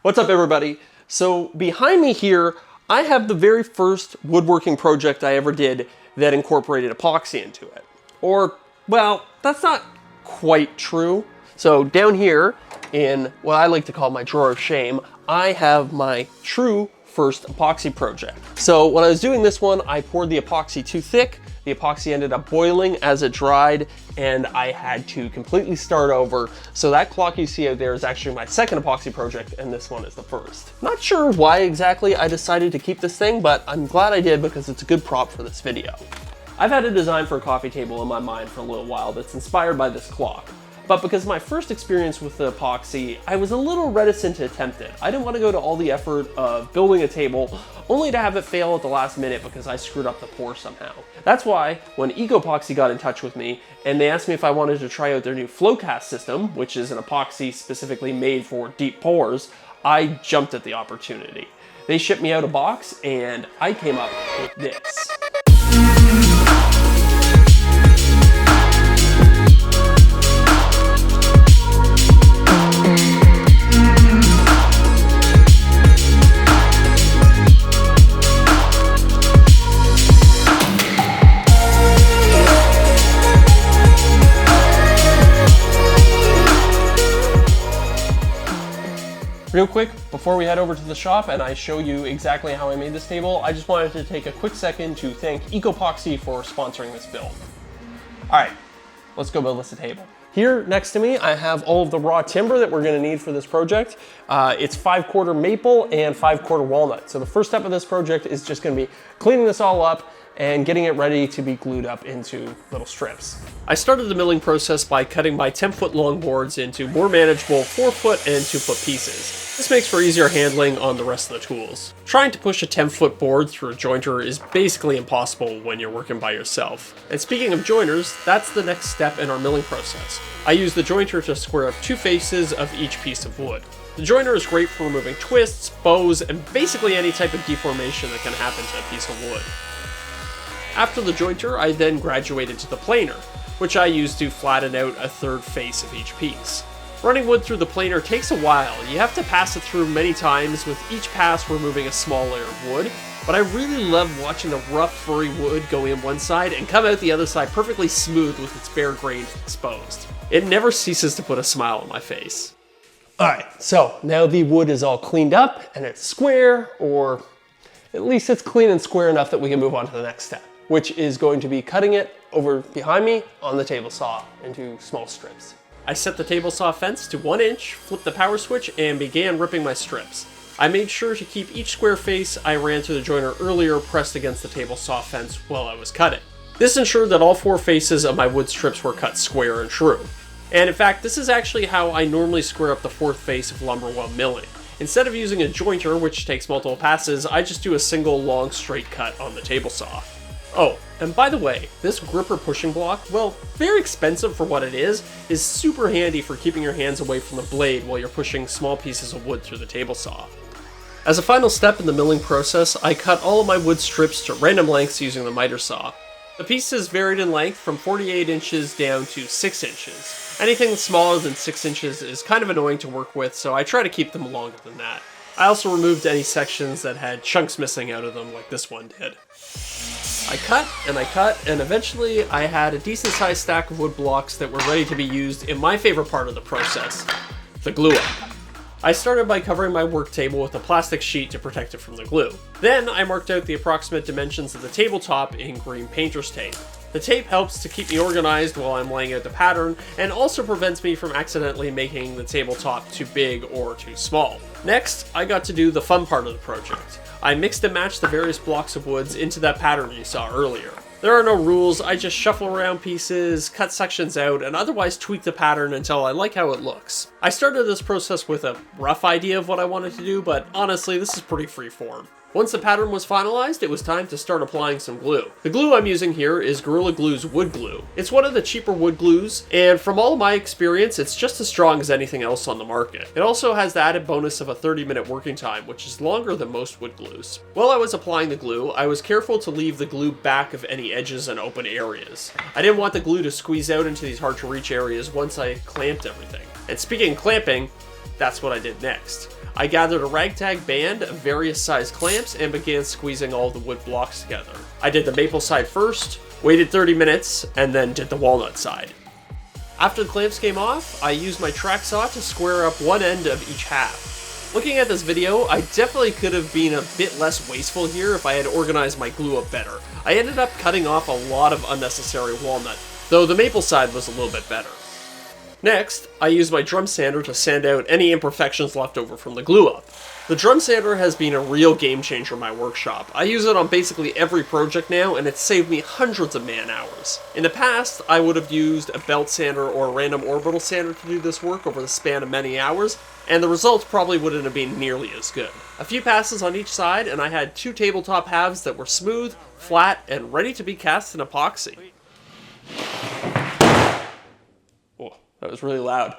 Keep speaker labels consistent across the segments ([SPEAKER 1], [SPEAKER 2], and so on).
[SPEAKER 1] What's up, everybody? So behind me here, I have the very first woodworking project I ever did that incorporated epoxy into it. Or, well, that's not quite true. So down here in what I like to call my drawer of shame, I have my true first epoxy project. So when I was doing this one, I poured the epoxy too thick. The epoxy ended up boiling as it dried, and I had to completely start over. So that clock you see out there is actually my second epoxy project, and this one is the first. Not sure why exactly I decided to keep this thing, but I'm glad I did because it's a good prop for this video. I've had a design for a coffee table in my mind for a little while that's inspired by this clock. But because of my first experience with the epoxy, I was a little reticent to attempt it. I didn't want to go to all the effort of building a table only to have it fail at the last minute because I screwed up the pour somehow. That's why when Ecopoxy got in touch with me and they asked me if I wanted to try out their new FlowCast system, which is an epoxy specifically made for deep pours, I jumped at the opportunity. They shipped me out a box and I came up with this. Real quick, before we head over to the shop and I show you exactly how I made this table, I just wanted to take a quick second to thank Ecopoxy for sponsoring this build. All right, let's go build us a table. Here next to me, I have all of the raw timber that we're gonna need for this project. It's 5/4 maple and 5/4 walnut. So the first step of this project is just gonna be cleaning this all up and getting it ready to be glued up into little strips. I started the milling process by cutting my 10-foot long boards into more manageable 4-foot and 2-foot pieces. This makes for easier handling on the rest of the tools. Trying to push a 10-foot board through a jointer is basically impossible when you're working by yourself. And speaking of jointers, that's the next step in our milling process. I use the jointer to square up 2 faces of each piece of wood. The jointer is great for removing twists, bows, and basically any type of deformation that can happen to a piece of wood. After the jointer, I then graduated to the planer, which I use to flatten out a 3rd face of each piece. Running wood through the planer takes a while. You have to pass it through many times, with each pass removing a small layer of wood, but I really love watching the rough, furry wood go in one side and come out the other side perfectly smooth with its bare grain exposed. It never ceases to put a smile on my face. All right, so now the wood is all cleaned up and it's square, or at least it's clean and square enough that we can move on to the next step, which is going to be cutting it over behind me on the table saw into small strips. I set the table saw fence to 1 inch, flipped the power switch, and began ripping my strips. I made sure to keep each square face I ran through the jointer earlier pressed against the table saw fence while I was cutting. This ensured that all 4 faces of my wood strips were cut square and true. And in fact, this is actually how I normally square up the 4th face of lumber while milling. Instead of using a jointer, which takes multiple passes, I just do a single long straight cut on the table saw. Oh, and by the way, this gripper pushing block, well, very expensive for what it is super handy for keeping your hands away from the blade while you're pushing small pieces of wood through the table saw. As a final step in the milling process, I cut all of my wood strips to random lengths using the miter saw. The pieces varied in length from 48 inches down to 6 inches. Anything smaller than 6 inches is kind of annoying to work with, so I try to keep them longer than that. I also removed any sections that had chunks missing out of them like this one did. I cut, and eventually I had a decent sized stack of wood blocks that were ready to be used in my favorite part of the process, the glue up. I started by covering my work table with a plastic sheet to protect it from the glue. Then I marked out the approximate dimensions of the tabletop in green painter's tape. The tape helps to keep me organized while I'm laying out the pattern, and also prevents me from accidentally making the tabletop too big or too small. Next, I got to do the fun part of the project. I mixed and matched the various blocks of woods into that pattern you saw earlier. There are no rules, I just shuffle around pieces, cut sections out, and otherwise tweak the pattern until I like how it looks. I started this process with a rough idea of what I wanted to do, but honestly, this is pretty freeform. Once the pattern was finalized, it was time to start applying some glue. The glue I'm using here is Gorilla Glue's wood glue. It's one of the cheaper wood glues, and from all of my experience, it's just as strong as anything else on the market. It also has the added bonus of a 30-minute working time, which is longer than most wood glues. While I was applying the glue, I was careful to leave the glue back of any edges and open areas. I didn't want the glue to squeeze out into these hard-to-reach areas once I clamped everything. And speaking of clamping, That's what I did next. I gathered a ragtag band of various size clamps and began squeezing all the wood blocks together. I did the maple side first, waited 30 minutes, and then did the walnut side. After the clamps came off, I used my track saw to square up one end of each half. Looking at this video, I definitely could have been a bit less wasteful here if I had organized my glue up better. I ended up cutting off a lot of unnecessary walnut, though the maple side was a little bit better. Next, I used my drum sander to sand out any imperfections left over from the glue up. The drum sander has been a real game changer in my workshop. I use it on basically every project now, and it's saved me hundreds of man hours. In the past, I would have used a belt sander or a random orbital sander to do this work over the span of many hours, and the results probably wouldn't have been nearly as good. A few passes on each side, and I had two tabletop halves that were smooth, flat, and ready to be cast in epoxy. That was really loud.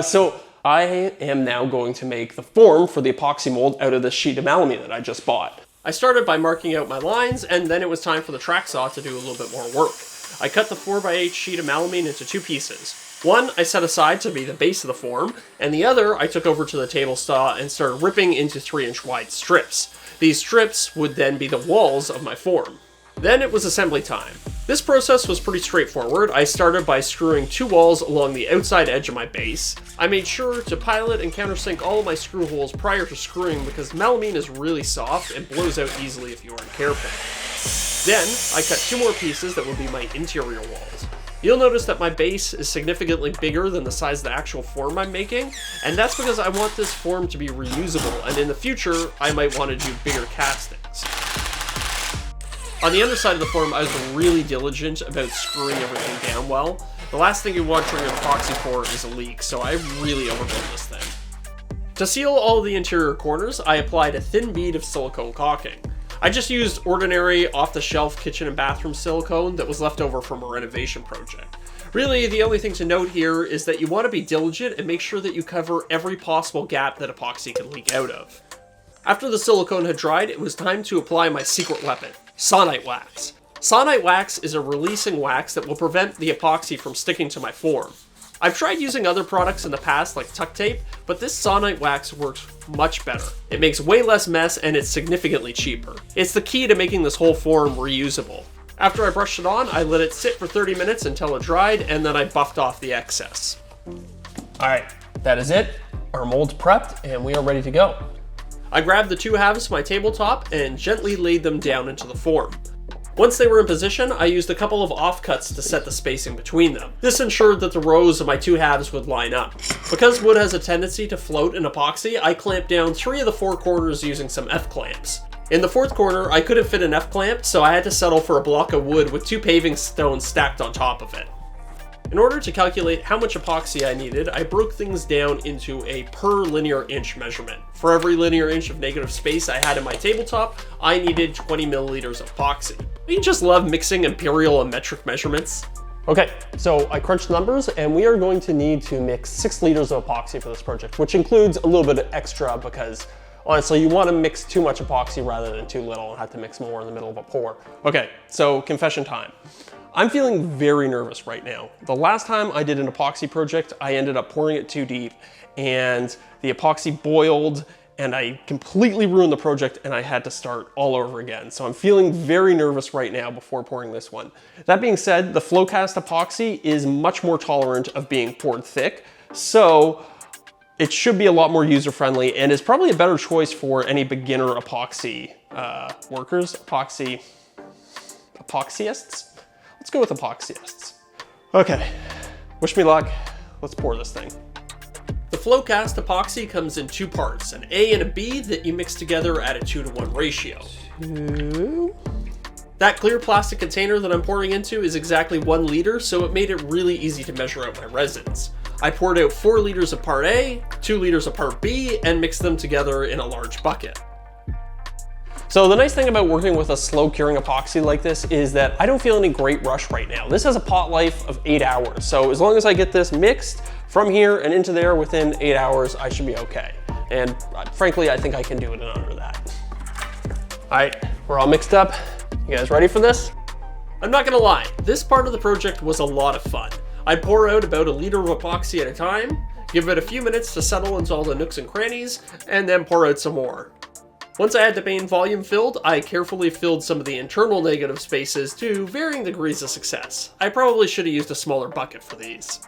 [SPEAKER 1] So I am now going to make the form for the epoxy mold out of this sheet of melamine that I just bought. I started by marking out my lines, and then it was time for the track saw to do a little bit more work. I cut the 4x8 sheet of melamine into two pieces. One I set aside to be the base of the form, and the other I took over to the table saw and started ripping into 3-inch wide strips. These strips would then be the walls of my form. Then it was assembly time. This process was pretty straightforward. I started by screwing two walls along the outside edge of my base. I made sure to pilot and countersink all of my screw holes prior to screwing because melamine is really soft and blows out easily if you aren't careful. Then I cut two more pieces that would be my interior walls. You'll notice that my base is significantly bigger than the size of the actual form I'm making, and that's because I want this form to be reusable, and in the future I might want to do bigger castings. On the underside of the form, I was really diligent about screwing everything down well. The last thing you want during an epoxy pour is a leak, so I really overbuilt this thing. To seal all of the interior corners, I applied a thin bead of silicone caulking. I just used ordinary off-the-shelf kitchen and bathroom silicone that was left over from a renovation project. Really, the only thing to note here is that you want to be diligent and make sure that you cover every possible gap that epoxy can leak out of. After the silicone had dried, it was time to apply my secret weapon, Sawnite wax. Sawnite wax is a releasing wax that will prevent the epoxy from sticking to my form. I've tried using other products in the past like tuck tape, but this Sawnite wax works much better. It makes way less mess and it's significantly cheaper. It's the key to making this whole form reusable. After I brushed it on, I let it sit for 30 minutes until it dried, and then I buffed off the excess. Alright, that is it. Our mold's prepped and we are ready to go. I grabbed the two halves of my tabletop and gently laid them down into the form. Once they were in position, I used a couple of offcuts to set the spacing between them. This ensured that the rows of my two halves would line up. Because wood has a tendency to float in epoxy, I clamped down 3 of the 4 corners using some F-clamps. In the 4th corner, I couldn't fit an F-clamp, so I had to settle for a block of wood with 2 paving stones stacked on top of it. In order to calculate how much epoxy I needed, I broke things down into a per linear inch measurement. For every linear inch of negative space I had in my tabletop, I needed 20 milliliters of epoxy. We just love mixing imperial and metric measurements. Okay, so I crunched the numbers, and we are going to need to mix 6 liters of epoxy for this project, which includes a little bit of extra because honestly, you want to mix too much epoxy rather than too little and have to mix more in the middle of a pour. Okay, so confession time. I'm feeling very nervous right now. The last time I did an epoxy project, I ended up pouring it too deep and the epoxy boiled and I completely ruined the project and I had to start all over again. So I'm feeling very nervous right now before pouring this one. That being said, the FlowCast epoxy is much more tolerant of being poured thick, so it should be a lot more user-friendly and is probably a better choice for any beginner epoxy workers, epoxyists? Let's go with epoxyists. Okay, wish me luck. Let's pour this thing. The FlowCast epoxy comes in 2 parts, an A and a B that you mix together at a 2-to-1 ratio. 2. That clear plastic container that I'm pouring into is exactly 1 liter, so it made it really easy to measure out my resins. I poured out 4 liters of part A, 2 liters of part B, and mixed them together in a large bucket. So the nice thing about working with a slow curing epoxy like this is that I don't feel any great rush right now. This has a pot life of 8 hours. So as long as I get this mixed from here and into there within 8 hours, I should be okay. And frankly, I think I can do it in under that. All right, we're all mixed up. You guys ready for this? I'm not gonna lie, this part of the project was a lot of fun. I'd pour out about 1 liter of epoxy at a time, give it a few minutes to settle into all the nooks and crannies, and then pour out some more. Once I had the main volume filled, I carefully filled some of the internal negative spaces to varying degrees of success. I probably should have used a smaller bucket for these.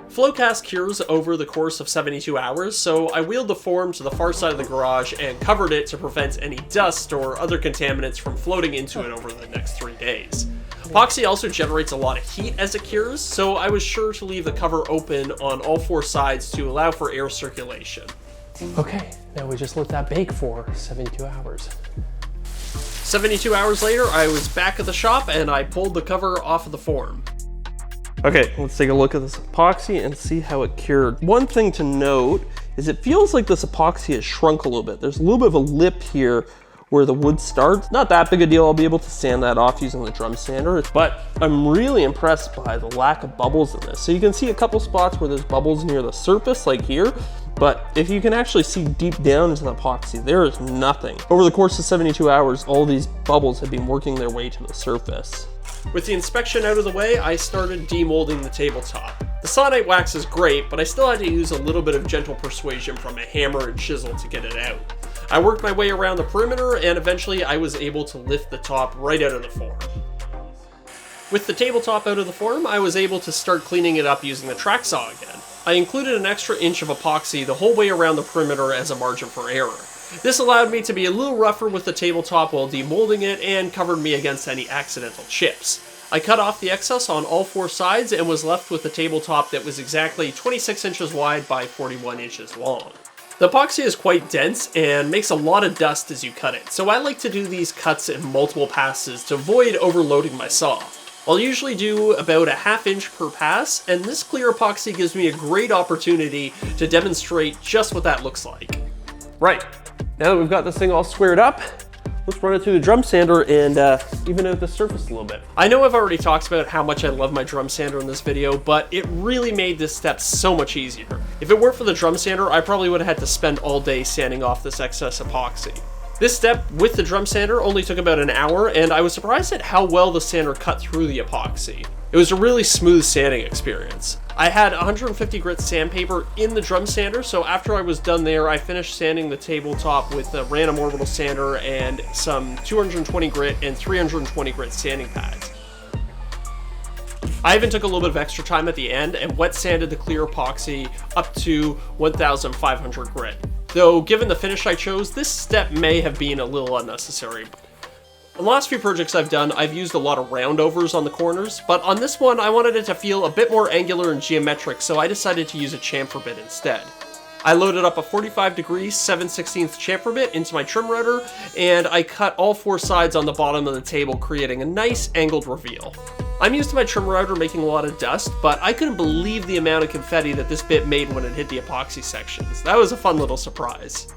[SPEAKER 1] FlowCast cures over the course of 72 hours, so I wheeled the form to the far side of the garage and covered it to prevent any dust or other contaminants from floating into it over the next 3 days. Epoxy also generates a lot of heat as it cures, so I was sure to leave the cover open on all 4 sides to allow for air circulation. Okay, now we just let that bake for 72 hours. 72 hours later, I was back at the shop and I pulled the cover off of the form. Okay, let's take a look at this epoxy and see how it cured. One thing to note is it feels like this epoxy has shrunk a little bit. There's a little bit of a lip here where the wood starts. Not that big a deal, I'll be able to sand that off using the drum sander, but I'm really impressed by the lack of bubbles in this. So you can see a couple spots where there's bubbles near the surface, like here, but if you can actually see deep down into the epoxy, there is nothing. Over the course of 72 hours, all these bubbles have been working their way to the surface. With the inspection out of the way, I started demolding the tabletop. The sonite wax is great, but I still had to use a little bit of gentle persuasion from a hammer and chisel to get it out. I worked my way around the perimeter, and eventually I was able to lift the top right out of the form. With the tabletop out of the form, I was able to start cleaning it up using the track saw again. I included an extra inch of epoxy the whole way around the perimeter as a margin for error. This allowed me to be a little rougher with the tabletop while demolding it and covered me against any accidental chips. I cut off the excess on all 4 sides and was left with a tabletop that was exactly 26 inches wide by 41 inches long. The epoxy is quite dense and makes a lot of dust as you cut it, so I like to do these cuts in multiple passes to avoid overloading my saw. I'll usually do about a ½ inch per pass, and this clear epoxy gives me a great opportunity to demonstrate just what that looks like. Right, now that we've got this thing all squared up, let's run it through the drum sander and even out the surface a little bit. I know I've already talked about how much I love my drum sander in this video, but it really made this step so much easier. If it weren't for the drum sander, I probably would have had to spend all day sanding off this excess epoxy. This step with the drum sander only took about an hour, and I was surprised at how well the sander cut through the epoxy. It was a really smooth sanding experience. I had 150 grit sandpaper in the drum sander, so after I was done there, I finished sanding the tabletop with a random orbital sander and some 220 grit and 320 grit sanding pads. I even took a little bit of extra time at the end and wet sanded the clear epoxy up to 1,500 grit. Though, given the finish I chose, this step may have been a little unnecessary. On the last few projects I've done, I've used a lot of roundovers on the corners, but on this one I wanted it to feel a bit more angular and geometric, so I decided to use a chamfer bit instead. I loaded up a 45° 7/16 chamfer bit into my trim router, and I cut all 4 sides on the bottom of the table, creating a nice angled reveal. I'm used to my trim router making a lot of dust, but I couldn't believe the amount of confetti that this bit made when it hit the epoxy sections. That was a fun little surprise.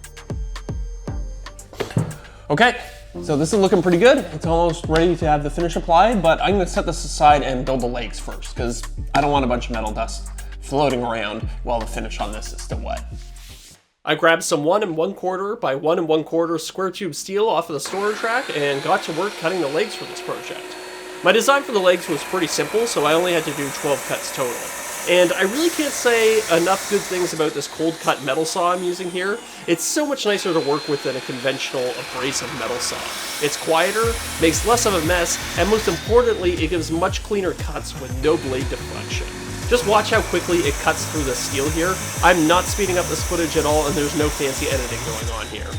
[SPEAKER 1] Okay, so this is looking pretty good. It's almost ready to have the finish applied, but I'm gonna set this aside and build the legs first, because I don't want a bunch of metal dust floating around while the finish on this is still wet. I grabbed some 1 1/4 by 1 1/4 square tube steel off of the storage rack and got to work cutting the legs for this project. My design for the legs was pretty simple, so I only had to do 12 cuts total. And I really can't say enough good things about this cold cut metal saw I'm using here. It's so much nicer to work with than a conventional abrasive metal saw. It's quieter, makes less of a mess, and most importantly, it gives much cleaner cuts with no blade deflection. Just watch how quickly it cuts through the steel here. I'm not speeding up this footage at all, and there's no fancy editing going on here.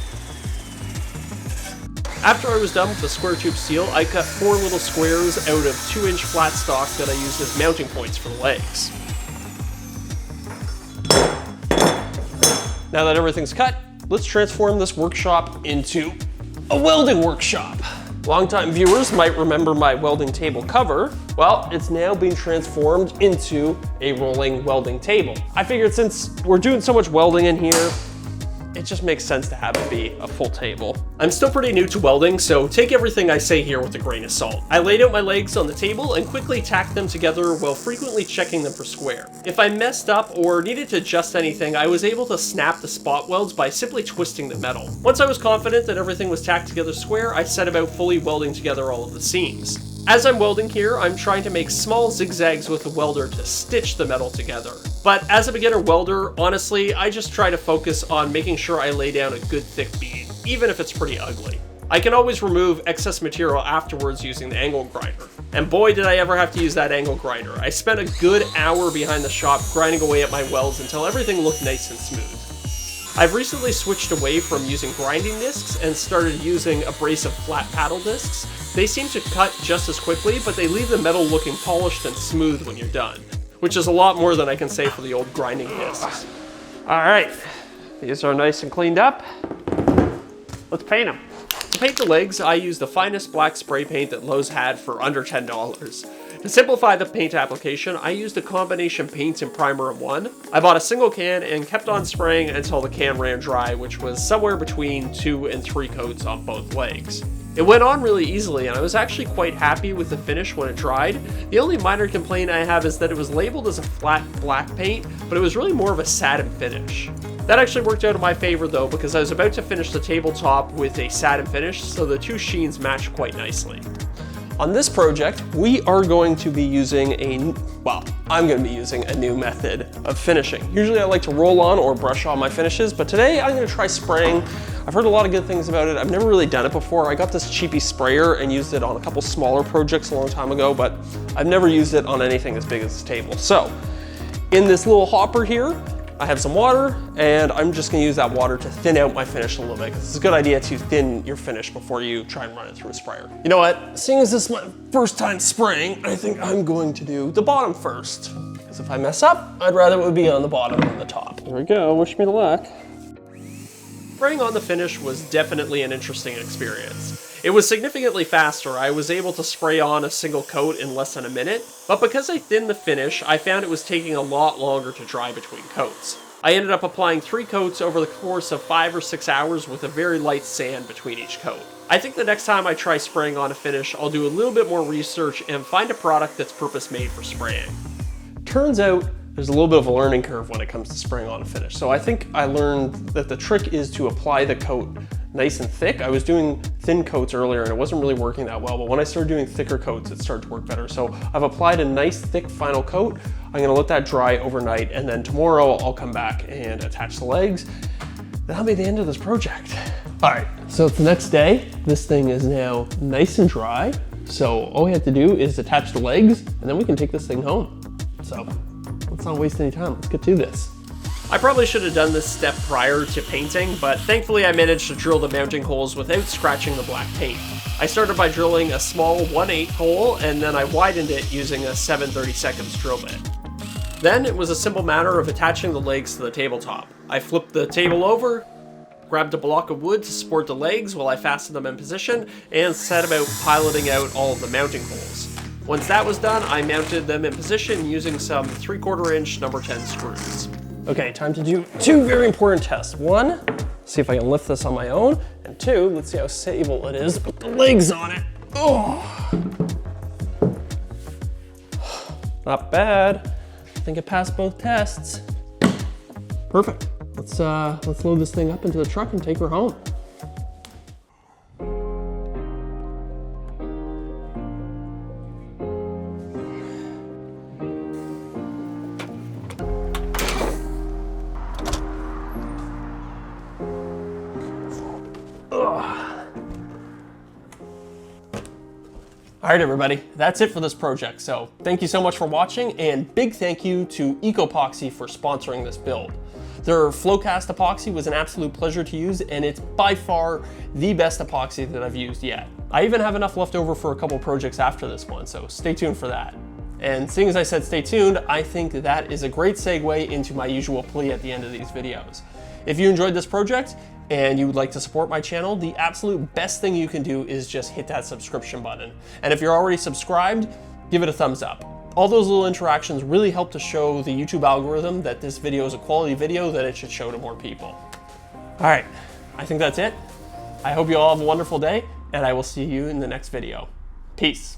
[SPEAKER 1] After I was done with the square tube steel, I cut 4 little squares out of 2-inch flat stock that I used as mounting points for the legs. Now that everything's cut, let's transform this workshop into a welding workshop. Longtime viewers might remember my welding table cover. Well, it's now being transformed into a rolling welding table. I figured since we're doing so much welding in here, it just makes sense to have it be a full table. I'm still pretty new to welding, so take everything I say here with a grain of salt. I laid out my legs on the table and quickly tacked them together while frequently checking them for square. If I messed up or needed to adjust anything, I was able to snap the spot welds by simply twisting the metal. Once I was confident that everything was tacked together square, I set about fully welding together all of the seams. As I'm welding here, I'm trying to make small zigzags with the welder to stitch the metal together. But as a beginner welder, honestly, I just try to focus on making sure I lay down a good thick bead, even if it's pretty ugly. I can always remove excess material afterwards using the angle grinder. And boy did I ever have to use that angle grinder. I spent a good hour behind the shop grinding away at my welds until everything looked nice and smooth. I've recently switched away from using grinding discs and started using abrasive flat paddle discs. They seem to cut just as quickly, but they leave the metal looking polished and smooth when you're done, which is a lot more than I can say for the old grinding discs. All right, these are nice and cleaned up. Let's paint them. To paint the legs, I used the finest black spray paint that Lowe's had for under $10. To simplify the paint application, I used a combination paint and primer in one. I bought a single can and kept on spraying until the can ran dry, which was somewhere between 2 and 3 coats on both legs. It went on really easily, and I was actually quite happy with the finish when it dried. The only minor complaint I have is that it was labeled as a flat black paint, but it was really more of a satin finish. That actually worked out in my favor though, because I was about to finish the tabletop with a satin finish, so the two sheens matched quite nicely. On this project, we are going to be using I'm going to be using a new method of finishing. Usually I like to roll on or brush on my finishes, but today I'm going to try spraying. I've heard a lot of good things about it. I've never really done it before. I got this cheapy sprayer and used it on a couple smaller projects a long time ago, but I've never used it on anything as big as this table. So in this little hopper here, I have some water, and I'm just gonna use that water to thin out my finish a little bit, because it's a good idea to thin your finish before you try and run it through a sprayer. You know what, seeing as this is my first time spraying, I think I'm going to do the bottom first, because if I mess up, I'd rather it would be on the bottom than the top. Here we go, wish me the luck. Spraying on the finish was definitely an interesting experience. It was significantly faster. I was able to spray on a single coat in less than a minute, but because I thinned the finish, I found it was taking a lot longer to dry between coats. I ended up applying 3 coats over the course of 5 or 6 hours with a very light sand between each coat. I think the next time I try spraying on a finish, I'll do a little bit more research and find a product that's purpose-made for spraying. Turns out, there's a little bit of a learning curve when it comes to spraying on a finish. So I think I learned that the trick is to apply the coat nice and thick. I was doing thin coats earlier and it wasn't really working that well, but when I started doing thicker coats, it started to work better. So I've applied a nice thick final coat. I'm gonna let that dry overnight, and then tomorrow I'll come back and attach the legs. That'll be the end of this project. All right, so it's the next day. This thing is now nice and dry. So all we have to do is attach the legs, and then we can take this thing home. So let's not waste any time, let's get to this. I probably should have done this step prior to painting, but thankfully I managed to drill the mounting holes without scratching the black paint. I started by drilling a small 1/8 hole, and then I widened it using a 7/32 drill bit. Then it was a simple matter of attaching the legs to the tabletop. I flipped the table over, grabbed a block of wood to support the legs while I fastened them in position, and set about piloting out all of the mounting holes. Once that was done, I mounted them in position using some 3/4 inch number 10 screws. Okay, time to do 2 very important tests. 1, see if I can lift this on my own, and 2, let's see how stable it is with the legs on it. Oh, not bad. I think it passed both tests. Perfect. Let's load this thing up into the truck and take her home. All right, everybody, that's it for this project. So thank you so much for watching, and big thank you to Ecopoxy for sponsoring this build. Their FlowCast epoxy was an absolute pleasure to use, and it's by far the best epoxy that I've used yet. I even have enough left over for a couple projects after this one, so stay tuned for that. And seeing as I said stay tuned, I think that is a great segue into my usual plea at the end of these videos. If you enjoyed this project and you would like to support my channel, the absolute best thing you can do is just hit that subscription button. And if you're already subscribed, give it a thumbs up. All those little interactions really help to show the YouTube algorithm that this video is a quality video that it should show to more people. All right, I think that's it. I hope you all have a wonderful day, and I will see you in the next video. Peace.